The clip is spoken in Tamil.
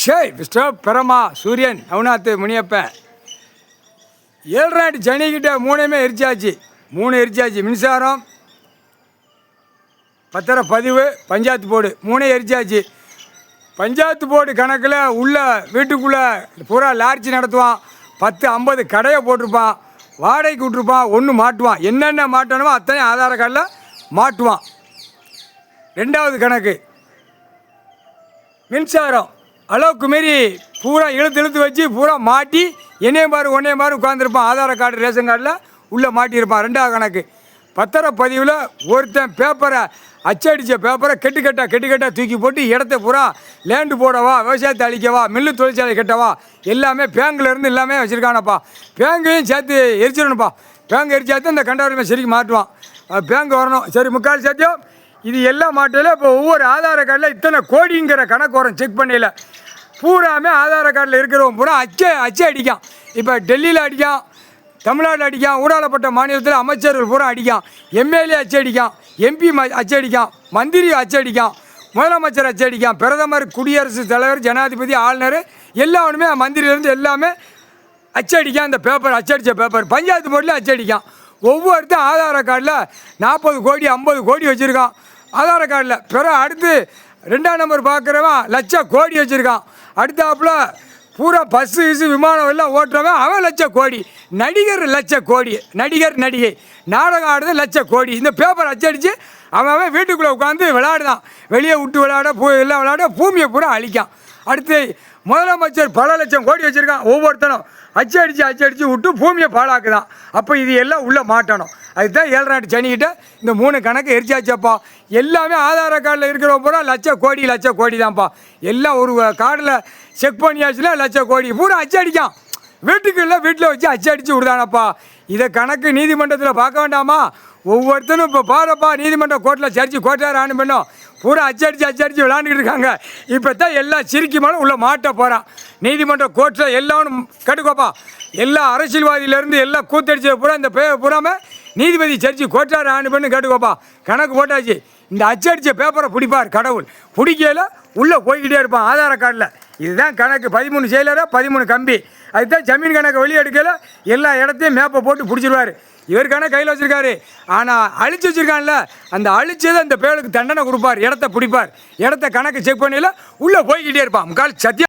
ஷேய் மிஸ்டர் பிரமா சூரியன் நவநாத் முனியப்பன் 7 ஜனிக்கிட்ட 3 எரிச்சாச்சு மின்சாரம் பத்திர பதிவு பஞ்சாயத்து போர்டு 3 எரிச்சாச்சு. பஞ்சாயத்து போர்டு கணக்கில் உள்ள வீட்டுக்குள்ளே பூரா லார்ஜி நடத்துவான், 10-50 கடையை போட்டிருப்பான், வாடகைக்கு விட்டுருப்பான், ஒன்று மாட்டுவான். என்னென்ன மாட்டணுமோ அத்தனை ஆதார கார்டில் மாட்டுவான். 2வது கணக்கு மின்சாரம் அளவுக்கு மீறி பூரா இழுத்து வச்சு பூரா மாட்டி என்னையும் பாரு உட்காந்துருப்பான். ஆதார கார்டு ரேஷன் கார்டில் உள்ளே மாட்டியிருப்பான். 2வது கணக்கு பத்திரப்பதிவில் ஒருத்தன் பேப்பரை அச்சடித்த பேப்பரை கெட்டுக்கட்டா தூக்கி போட்டு இடத்த பூரா லேண்டு போடவா, விவசாயத்தை அழிக்கவா, மில்லு தொழிற்சாலை கட்டவா, எல்லாமே பேங்க்லேருந்து எல்லாமே வச்சுருக்கானப்பா. பேங்கையும் சேர்த்து எரிச்சிடணும்ப்பா. பேங்க் எரிச்சாத்து இந்த கண்டவரையுமே சரிக்கு மாட்டுவான். பேங்க் வரணும். சரி, முக்கால் சத்தியம் இது எல்லாம் மாட்டையில் இப்போ ஒவ்வொரு ஆதார கார்டில் இத்தனை கோடிங்கிற கணக்கு வரும். செக் பண்ணல பூராமே ஆதார கார்டில் இருக்கிறவங்க பூரா அச்சை அடிக்கான். இப்போ டெல்லியில் அடிக்கான், தமிழ்நாட்டில் அடிக்கான், ஊடாளப்பட்ட மாநிலத்தில் அமைச்சர்கள் பூரா அடிக்கான், எம்எல்ஏ அச்சடிக்கான், எம்பி அச்சடிக்கான், மந்திரி அச்சடிக்கான், முதலமைச்சர் அச்சடிக்கான், பிரதமர், குடியரசுத் தலைவர், ஜனாதிபதி, ஆளுநர் எல்லாருமே மந்திரியிலேருந்து எல்லாமே அச்சடிக்கான். அந்த பேப்பர் அச்சடித்த பேப்பர் பஞ்சாயத்து போர்டில் அச்சடிக்கான். ஒவ்வொருத்தரும் ஆதார கார்டில் 40 கோடி 50 கோடி வச்சுருக்கான். ஆதார கார்டில் பிறகு அடுத்து 2ஆம் நம்பர் பார்க்குறவன் லட்சம் கோடி வச்சுருக்கான். அடுத்தாப்புல பூரா பஸ்ஸு விமானம் எல்லாம் ஓட்டுறவன் அவன் லட்சம் கோடி. நடிகர் லட்சம் கோடி, நடிகை நாடகம் ஆடுறது லட்சம் கோடி. இந்த பேப்பர் அச்சடித்து அவன் வீட்டுக்குள்ளே உட்காந்து விளையாடுதான். வெளியே விட்டு எல்லாம் விளையாட பூமியை பூரா அழிக்கான். அடுத்து முதலமைச்சர் பல லட்சம் கோடி வச்சுருக்கான். ஒவ்வொருத்தனும் அச்சடித்து விட்டு பூமியை பாழாக்குதான். அப்போ இது எல்லாம் உள்ளே மாட்டணும். அதுதான் 7 சனிக்கிட்ட இந்த 3 கணக்கு எரிச்சாச்சப்பா. எல்லாமே ஆதார கார்டில் இருக்கிறவங்க பூரா லட்சம் கோடி தான்ப்பா. எல்லாம் ஒரு கார்டில் செக் பண்ணியாச்சுன்னா லட்சம் கோடி பூரா அச்சடிக்கான். வீட்டில் வச்சு அச்சடித்து விடுதானப்பா. இதை கணக்கு நீதிமன்றத்தில் பார்க்க வேண்டாமா? ஒவ்வொருத்தரும் இப்போ பாருப்பா, நீதிமன்றம் கோர்ட்டில் கோர்ட்டார் ஆணு பண்ணோம் பூரா அச்சடித்து விளாண்டுக்கிட்டு இருக்காங்க. இப்போ தான் எல்லாம் சிரிக்குமாலும் உள்ளே மாட்ட போகிறான். நீதிமன்ற கோர்ட்டில் எல்லாம் கட்டுக்கோப்பா. எல்லா அரசியல்வாதியிலேருந்து எல்லாம் கூத்தடிச்சது பூரா இந்த பூராமல் நீதிபதி கோர்ட்டார் ஆணு பண்ணு கேட்டுக்கோப்பா. கணக்கு போட்டாச்சு. இந்த அச்சடித்த பேப்பரை பிடிப்பார் கடவுள். பிடிக்கையில் உள்ளே போய்கிட்டே இருப்பான் ஆதார கார்டில். இதுதான் கணக்கு. 13 செயலரை 13 கம்பி. அதுதான் ஜமீன் கணக்கை வெளியே எடுக்கல எல்லா இடத்தையும் மேப்பை போட்டு பிடிச்சிருவார். இவர் கணக்கு கையில் வச்சுருக்காரு. ஆனால் அழிச்சு வச்சுருக்கான்ல, அந்த அழிச்சதை அந்த பேருக்கு தண்டனை கொடுப்பார். இடத்த பிடிப்பார். இடத்த கணக்கு செக் பண்ணல உள்ளே போய்கிட்டே இருப்பான். முக்கால் சத்தியம்.